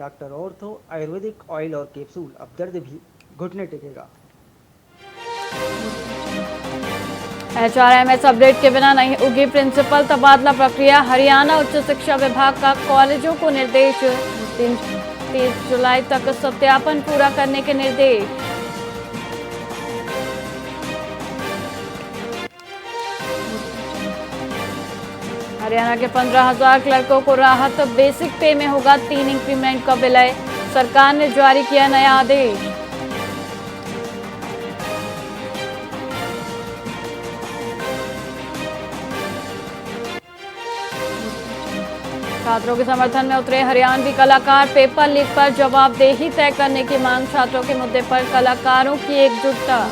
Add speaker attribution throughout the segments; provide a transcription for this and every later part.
Speaker 1: Doctor ortho Ayurvedic oil और capsule, अब दर्द भी घुटने टेकेगा।
Speaker 2: HRMS अपडेट के बिना नहीं होगी प्रिंसिपल तबादला प्रक्रिया। हरियाणा उच्च शिक्षा विभाग का कॉलेजों को निर्देश, 30 जुलाई तक सत्यापन पूरा करने के निर्देश। हरियाणा के 15,000 क्लर्कों को राहत, बेसिक पे में होगा 3 इंक्रीमेंट का विलय। सरकार ने जारी किया नया आदेश। छात्रों के समर्थन में उतरे हरियाणवी कलाकार, पेपर लीक पर जवाबदेही तय करने की मांग। छात्रों के मुद्दे पर कलाकारों की एकजुटता।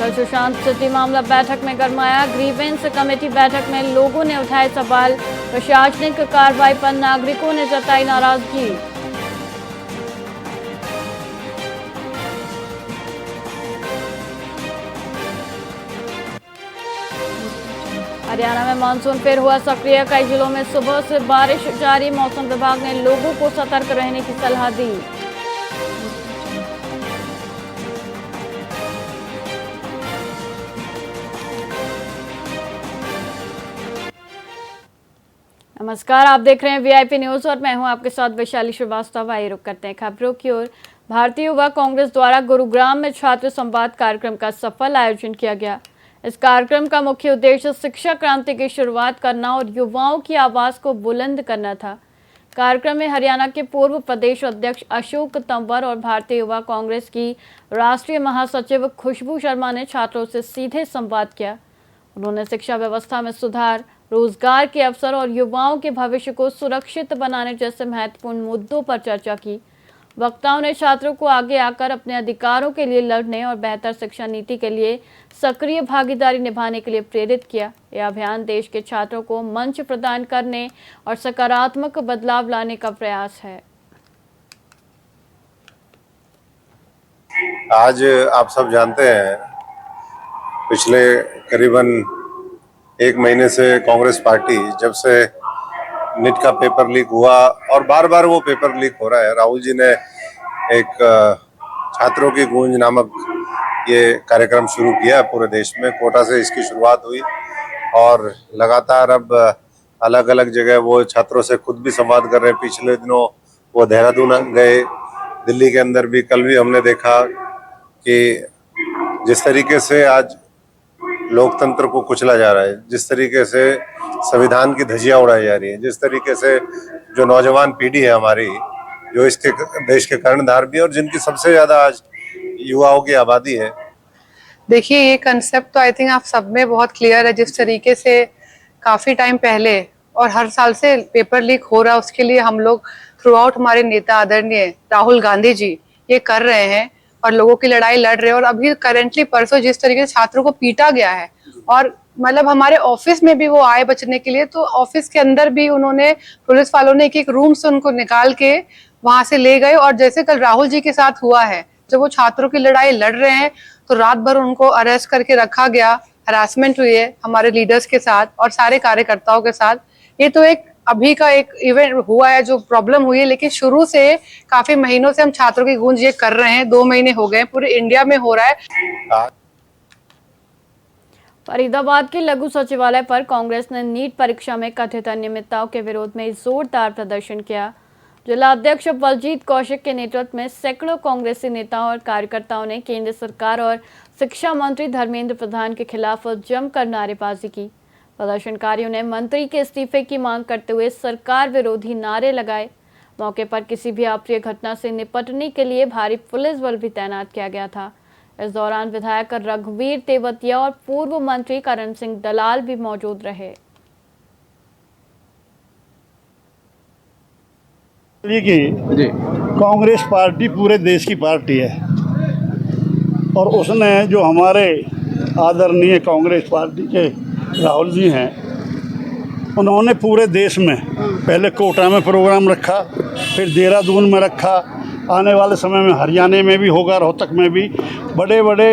Speaker 2: सुशांत सिटी मामला बैठक में गरमाया। ग्रीवेंस कमेटी बैठक में लोगों ने उठाए सवाल। प्रशासनिक कार्रवाई पर नागरिकों ने जताई नाराजगी। हरियाणा में मानसून फिर हुआ सक्रिय। कई जिलों में सुबह से बारिश जारी। मौसम विभाग ने लोगों को सतर्क रहने की सलाह दी। नमस्कार, आप देख रहे हैं VIP न्यूज और मैं हूं आपके साथ वैशाली श्रीवास्तव। आइए रुक करते हैं खबरों की ओर। भारतीय युवा कांग्रेस द्वारा गुरुग्राम में छात्र संवाद कार्यक्रम का सफल आयोजन किया गया। इस कार्यक्रम का मुख्य उद्देश्य शिक्षा क्रांति की शुरुआत करना और युवाओं की आवाज को बुलंद करना था। कार्यक्रम में हरियाणा के पूर्व प्रदेश अध्यक्ष अशोक तंवर और भारतीय युवा कांग्रेस की राष्ट्रीय महासचिव खुशबू शर्मा ने छात्रों से सीधे संवाद किया। उन्होंने शिक्षा व्यवस्था में सुधार, रोजगार के अवसर और युवाओं के भविष्य को सुरक्षित बनाने जैसे महत्वपूर्ण मुद्दों पर चर्चा की। वक्ताओं ने छात्रों को आगे आकर अपने अधिकारों के लिए लड़ने और बेहतर शिक्षा नीति के लिए सक्रिय भागीदारी निभाने के लिए प्रेरित किया। यह अभियान देश के छात्रों को मंच प्रदान करने और सकारात्मक बदलाव लाने का प्रयास है।
Speaker 3: आज आप सब जानते हैं, पिछले करीबन 1 महीने से कांग्रेस पार्टी जब से नीट का पेपर लीक हुआ और बार बार वो पेपर लीक हो रहा है, राहुल जी ने एक छात्रों की गूंज नामक ये कार्यक्रम शुरू किया पूरे देश में। कोटा से इसकी शुरुआत हुई और लगातार अब अलग अलग जगह वो छात्रों से खुद भी संवाद कर रहे हैं। पिछले दिनों वो देहरादून गए, दिल्ली के अंदर भी कल भी हमने देखा कि जिस तरीके से आज लोकतंत्र को कुचला जा रहा है, जिस तरीके से संविधान की धज्जियां उड़ाई जा रही है, जिस तरीके से जो नौजवान पीढ़ी है हमारी, जो इसके देश के कर्णधार भी है और जिनकी सबसे ज्यादा आज युवाओं की आबादी है।
Speaker 4: देखिए, ये कंसेप्ट तो आई थिंक आप सब में बहुत क्लियर है। जिस तरीके से काफी टाइम पहले और हर साल से पेपर लीक हो रहा है, उसके लिए हम लोग थ्रू आउट हमारे नेता आदरणीय राहुल गांधी जी ये कर रहे हैं और लोगों की लड़ाई लड़ रहे हैं। और अभी करेंटली परसों जिस तरीके से छात्रों को पीटा गया है और मतलब हमारे ऑफिस में भी वो आए बचने के लिए, तो ऑफिस के अंदर भी उन्होंने, पुलिस वालों ने एक रूम से उनको निकाल के वहां से ले गए। और जैसे कल राहुल जी के साथ हुआ है, जब वो छात्रों की लड़ाई लड़ रहे हैं तो रात भर उनको अरेस्ट करके रखा गया, हरासमेंट हुई है हमारे लीडर्स के साथ और सारे कार्यकर्ताओं के साथ। ये तो एक अभी का एक इवेंट हुआ है जो प्रॉब्लम हुई है, लेकिन शुरू से काफी महीनों से हम छात्रों की गूंज ये कर रहे हैं। 2 महीने हो गए, पूरे इंडिया में हो रहा है।
Speaker 2: फरीदाबाद के लघु सचिवालय पर कांग्रेस ने नीट परीक्षा में कथित अनियमितताओं के विरोध में जोरदार प्रदर्शन किया। जिला अध्यक्ष बलजीत कौशिक के नेतृत्व में सैकड़ों कांग्रेसी नेताओं और कार्यकर्ताओं ने केंद्र सरकार और शिक्षा मंत्री धर्मेंद्र प्रधान के खिलाफ जमकर नारेबाजी की। प्रदर्शनकारियों ने मंत्री के इस्तीफे की मांग करते हुए सरकार विरोधी नारे लगाए। मौके पर किसी भी अप्रिय घटना से निपटने के लिए भारी पुलिस बल भी तैनात किया गया था। इस दौरान विधायक रघुवीर तेवतिया और पूर्व मंत्री करण सिंह दलाल भी मौजूद रहे।
Speaker 5: कांग्रेस पार्टी पूरे देश की पार्टी है और उसने जो हमारे आदरणीय कांग्रेस पार्टी के राहुल जी हैं, उन्होंने पूरे देश में पहले कोटा में प्रोग्राम रखा, फिर देहरादून में रखा, आने वाले समय में हरियाणा में भी होगा, रोहतक में भी, बड़े बड़े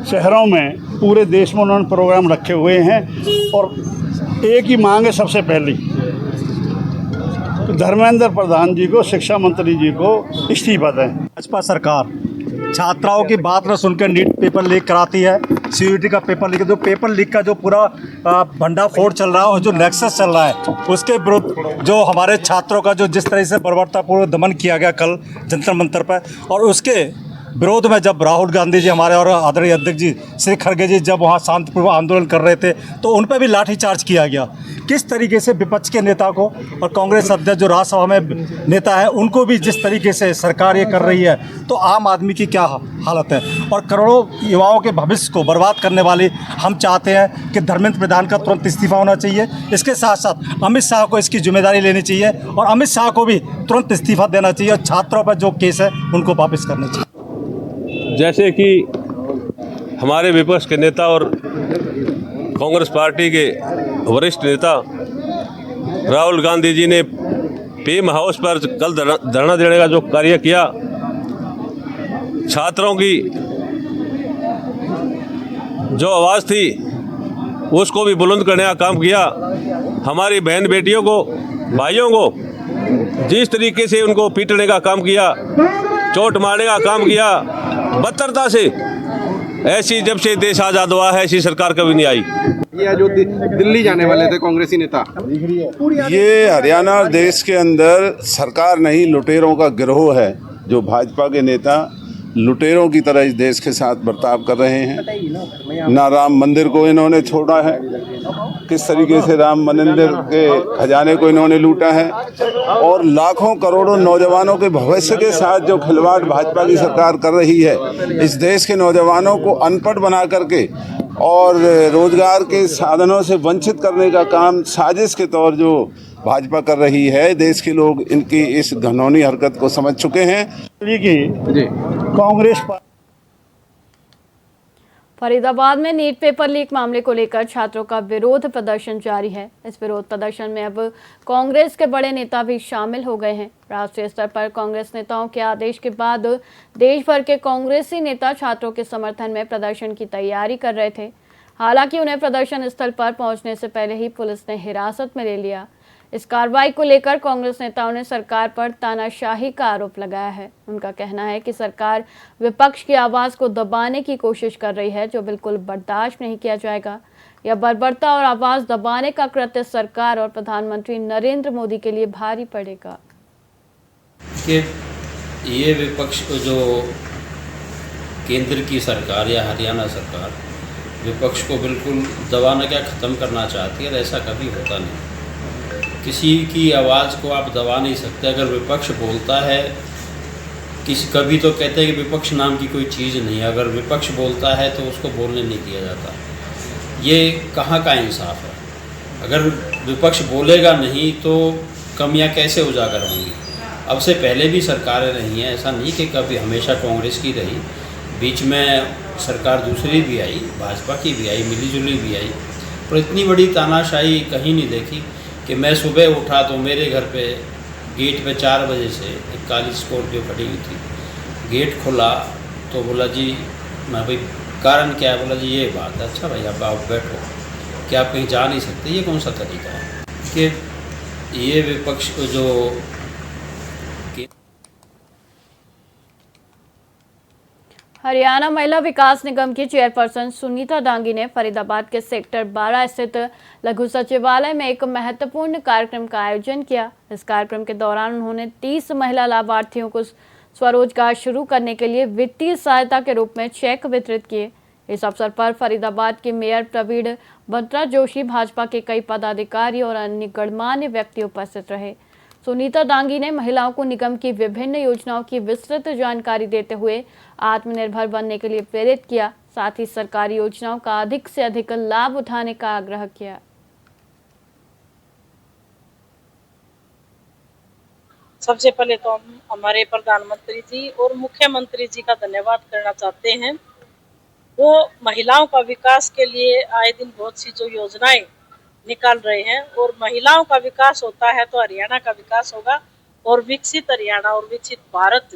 Speaker 5: शहरों में पूरे देश में उन्होंने प्रोग्राम रखे हुए हैं और एक ही मांग है सबसे पहली, धर्मेंद्र प्रधान जी को, शिक्षा मंत्री जी को इस्तीफा दें।
Speaker 6: भाजपा सरकार छात्राओं की बात न सुनकर नीट पेपर लीक कराती है, सीयूईटी का पेपर लीक, जो पेपर लीक का जो पूरा भंडाफोड़ चल रहा है और जो नेक्सस चल रहा है उसके विरुद्ध जो हमारे छात्रों का जो जिस तरह से बर्बरतापूर्वक दमन किया गया कल जंतर मंतर पर, और उसके विरोध में जब राहुल गांधी जी हमारे और आदरणीय अध्यक्ष जी श्री खड़गे जी जब वहाँ शांतिपूर्वक आंदोलन कर रहे थे तो उन पर भी लाठीचार्ज किया गया। किस तरीके से विपक्ष के नेता को और कांग्रेस अध्यक्ष जो राज्यसभा में नेता है उनको भी जिस तरीके से सरकार ये कर रही है, तो आम आदमी की क्या हालत है। और करोड़ों युवाओं के भविष्य को बर्बाद करने वाली हम चाहते हैं कि धर्मेंद्र प्रधान का तुरंत इस्तीफा होना चाहिए। इसके साथ साथ अमित शाह को इसकी जिम्मेदारी लेनी चाहिए और अमित शाह को भी तुरंत इस्तीफा देना चाहिए और छात्रों पर जो केस है उनको वापस करना चाहिए।
Speaker 7: जैसे कि हमारे विपक्ष के नेता और कांग्रेस पार्टी के वरिष्ठ नेता राहुल गांधी जी ने पीएम हाउस पर कल धरना देने का जो कार्य किया, छात्रों की जो आवाज़ थी उसको भी बुलंद करने का काम किया। हमारी बहन बेटियों को, भाइयों को जिस तरीके से उनको पीटने का काम किया, चोट मारने का काम किया बदतरता से, ऐसी जब से देश आज़ाद हुआ है ऐसी सरकार कभी नहीं आई।
Speaker 8: ये जो दिल्ली जाने वाले थे कांग्रेसी नेता,
Speaker 9: ये हरियाणा और देश के अंदर सरकार नहीं लुटेरों का गिरोह है। जो भाजपा के नेता लुटेरों की तरह इस देश के साथ बर्ताव कर रहे हैं। ना राम मंदिर को इन्होंने छोड़ा है, किस तरीके से राम मंदिर के खजाने को इन्होंने लूटा है, और लाखों करोड़ों नौजवानों के भविष्य के साथ जो खिलवाड़ भाजपा की सरकार कर रही है, इस देश के नौजवानों को अनपढ़ बना करके और रोजगार के साधनों से वंचित करने का काम साजिश के तौर जो भाजपा कर रही है, देश के लोग इनकी इस घिनौनी हरकत को समझ चुके हैं।
Speaker 5: कांग्रेस
Speaker 2: फरीदाबाद में नीट पेपर लीक मामले को लेकर छात्रों का विरोध प्रदर्शन जारी है। इस विरोध प्रदर्शन में अब कांग्रेस के बड़े नेता भी शामिल हो गए हैं। राष्ट्रीय स्तर पर कांग्रेस नेताओं के आदेश के बाद देश भर के कांग्रेसी नेता छात्रों के समर्थन में प्रदर्शन की तैयारी कर रहे थे। हालांकि उन्हें प्रदर्शन स्थल पर पहुंचने से पहले ही पुलिस ने हिरासत में ले लिया। इस कार्रवाई को लेकर कांग्रेस नेताओं ने सरकार पर तानाशाही का आरोप लगाया है। उनका कहना है कि सरकार विपक्ष की आवाज़ को दबाने की कोशिश कर रही है, जो बिल्कुल बर्दाश्त नहीं किया जाएगा। यह बर्बरता और आवाज़ दबाने का कृत्य सरकार और प्रधानमंत्री नरेंद्र मोदी के लिए भारी पड़ेगा।
Speaker 10: कि ये विपक्ष को जो केंद्र की सरकार या हरियाणा सरकार विपक्ष को बिल्कुल दबाना क्या ख़त्म करना चाहती है, ऐसा कभी होता नहीं। किसी की आवाज़ को आप दबा नहीं सकते। अगर विपक्ष बोलता है, कभी तो कहते हैं कि विपक्ष नाम की कोई चीज़ नहीं है, अगर विपक्ष बोलता है तो उसको बोलने नहीं दिया जाता। ये कहाँ का इंसाफ है? अगर विपक्ष बोलेगा नहीं तो कमियां कैसे उजागर होंगी? अब से पहले भी सरकारें रही हैं, ऐसा नहीं कि कभी हमेशा कांग्रेस की रही, बीच में सरकार दूसरी भी आई, भाजपा की भी आई, मिलीजुली भी आई, पर इतनी बड़ी तानाशाही कहीं नहीं देखी। कि मैं सुबह उठा तो मेरे घर पे गेट पे 4 बजे से एक काली स्कॉर्पियो खड़ी हुई थी। गेट खुला तो बोला जी, मैं भाई कारण क्या है? बोला जी ये बात है। अच्छा भाई अब आप बैठो, क्या आप कहीं जा नहीं सकते? ये कौन सा तरीका है? कि ये विपक्ष को जो
Speaker 2: हरियाणा महिला विकास निगम की चेयरपर्सन सुनीता डांगी ने फरीदाबाद के सेक्टर 12 स्थित लघु सचिवालय में एक महत्वपूर्ण कार्यक्रम का आयोजन किया। इस कार्यक्रम के दौरान उन्होंने 30 महिला लाभार्थियों को स्वरोजगार शुरू करने के लिए वित्तीय सहायता के रूप में चेक वितरित किए। इस अवसर पर फरीदाबाद के मेयर प्रवीण बत्रा जोशी, भाजपा के कई पदाधिकारी और अन्य गणमान्य व्यक्ति उपस्थित रहे। सुनीता डांगी ने महिलाओं को निगम की विभिन्न योजनाओं की विस्तृत जानकारी देते हुए आत्मनिर्भर बनने के लिए प्रेरित किया। साथ ही सरकारी योजनाओं का अधिक से अधिक लाभ उठाने का आग्रह किया।
Speaker 11: सबसे पहले तो हम हमारे प्रधानमंत्री जी और मुख्यमंत्री जी का धन्यवाद करना चाहते हैं। वो महिलाओं का विकास के लिए आए दिन बहुत सी जो योजनाएं निकाल रहे हैं, और महिलाओं का विकास होता है तो हरियाणा का विकास होगा, और विकसित हरियाणा और विकसित भारत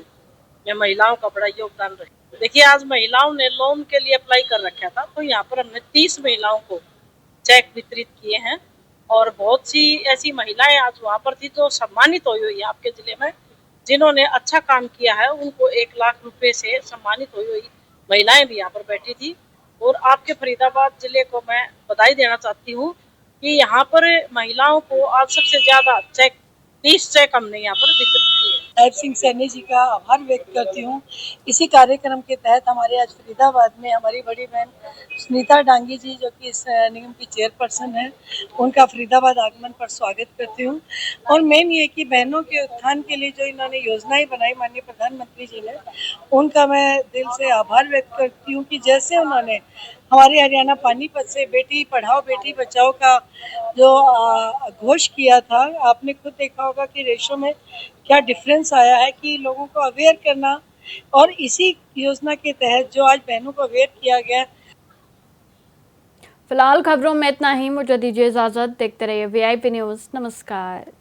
Speaker 11: में महिलाओं का बड़ा योगदान देखिए, आज महिलाओं ने लोन के लिए अप्लाई कर रखा था, तो यहाँ पर हमने 30 महिलाओं को चेक वितरित किए हैं और बहुत सी ऐसी महिलाएं आज वहाँ पर थी जो सम्मानित हुई है आपके जिले में, जिन्होंने अच्छा काम किया है। उनको 1 लाख रुपए से सम्मानित हुई महिलाएं भी यहाँ पर बैठी थी। और आपके फरीदाबाद जिले को मैं बधाई देना चाहती हूँ कि यहाँ पर महिलाओं को आज सबसे ज्यादा 30 चेक हमने यहाँ पर वितरित किए।
Speaker 12: साहिब सिंह सैनी जी का आभार व्यक्त करती हूँ। इसी कार्यक्रम के तहत हमारे आज फरीदाबाद में हमारी बड़ी बहन सुनीता डांगी जी, जो कि इस निगम की चेयरपर्सन है, उनका फरीदाबाद आगमन पर स्वागत करती हूँ। और मेन ये कि बहनों के उत्थान के लिए जो इन्होंने योजनाएं बनाई माननीय प्रधानमंत्री जी ने, उनका मैं दिल से आभार व्यक्त करती हूँ कि जैसे उन्होंने हमारे हरियाणा पानीपत से बेटी पढ़ाओ बेटी बचाओ का जो घोष किया था, आपने खुद देखा होगा कि रेशो में क्या डिफरेंस आया है कि लोगों को अवेयर करना, और इसी योजना के तहत जो आज बहनों को अवेयर किया गया।
Speaker 2: फिलहाल खबरों में इतना ही, मुझे दीजिए इजाजत। देखते रहिए VIP न्यूज़। नमस्कार।